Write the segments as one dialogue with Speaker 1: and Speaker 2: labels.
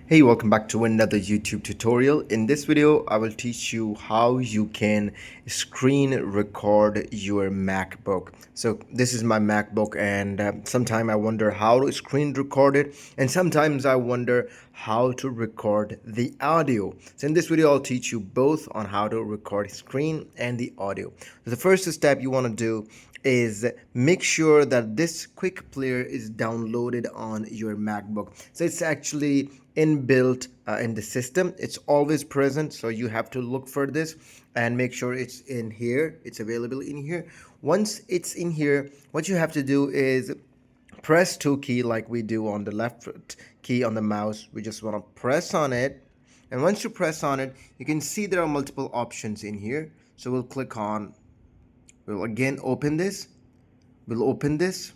Speaker 1: Hey, welcome back to another YouTube tutorial. In this video, I will teach you how you can screen record your MacBook. So this is my MacBook, and sometimes I wonder how to screen record it, and sometimes I wonder how to record the audio. So in this video, I'll teach you both on how to record screen and the audio. So the first step you want to do is make sure that this quick player is downloaded on your MacBook. So it's actually inbuilt in the system. It's always present, so you have to look for this and make sure it's in here. It's available in here. Once it's in here, what you have to do is press 2 key like we do on the left key on the mouse. We just want to press on it, and once you press on it, you can see there are multiple options in here. So we'll again open this. We'll open this.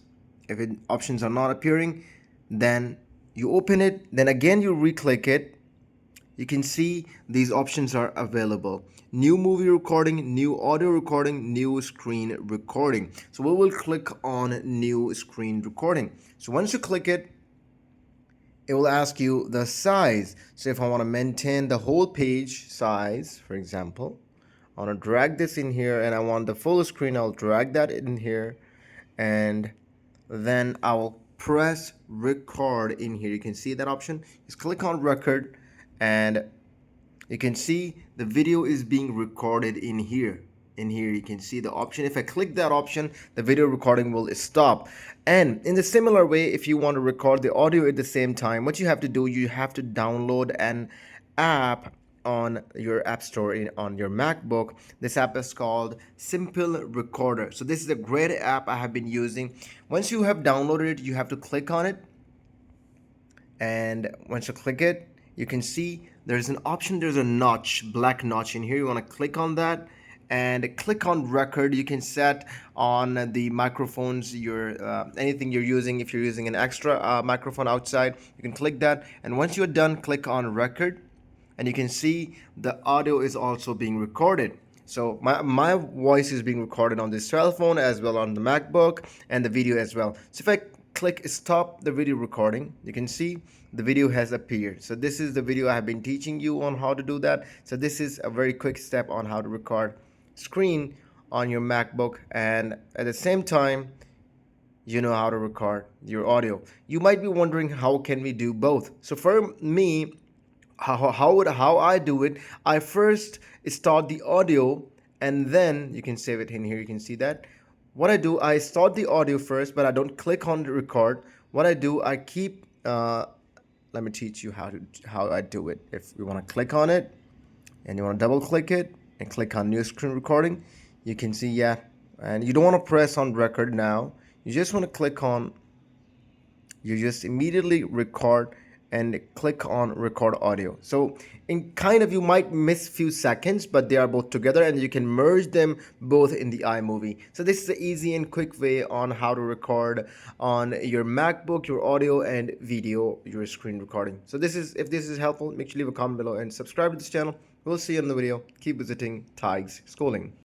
Speaker 1: If options are not appearing, then you open it, then again you re-click it. You can see these options are available: new movie recording, new audio recording, new screen recording. So we will click on new screen recording. So once you click it, it will ask you the size. So if I want to maintain the whole page size, for example, I want to drag this in here and I want the full screen, I'll drag that in here, and then I'll press record in here. You can see that option. Just click on record, and you can see the video is being recorded in here. In here you can see the option. If I click that option, the video recording will stop. And in the similar way, if you want to record the audio at the same time, what you have to do, you have to download an app on your app store on your MacBook. This app is called Simple Recorder. So this is a great app I have been using. Once you have downloaded it, you have to click on it, and once you click it, you can see there's an option. There's a notch, black notch in here. You want to click on that and click on record. You can set on the microphones anything you're using. If you're using an extra microphone outside, you can click that, and once you're done, click on record, and you can see the audio is also being recorded. So my voice is being recorded on this cell phone as well on the MacBook, and the video as well. So if I click stop the video recording, you can see the video has appeared. So this is the video I have been teaching you on how to do that. So this is a very quick step on how to record screen on your MacBook, and at the same time you know how to record your audio. You might be wondering, how can we do both? So for me, how I do it, I first start the audio, and then you can save it in here. You can see that. What I do, I start the audio first, but I don't click on the record. What I do, I keep let me teach you how I do it. If you want to click on it and you want to double click it and click on new screen recording, you can see, yeah, and you don't want to press on record now. You just want to click on, you just immediately record and click on record audio. So in kind of, you might miss few seconds, but they are both together and you can merge them both in the iMovie. So this is the easy and quick way on how to record on your MacBook, your audio and video, your screen recording. So if this is helpful, make sure you leave a comment below and subscribe to this channel. We'll see you in the video. Keep visiting Tigers Schooling.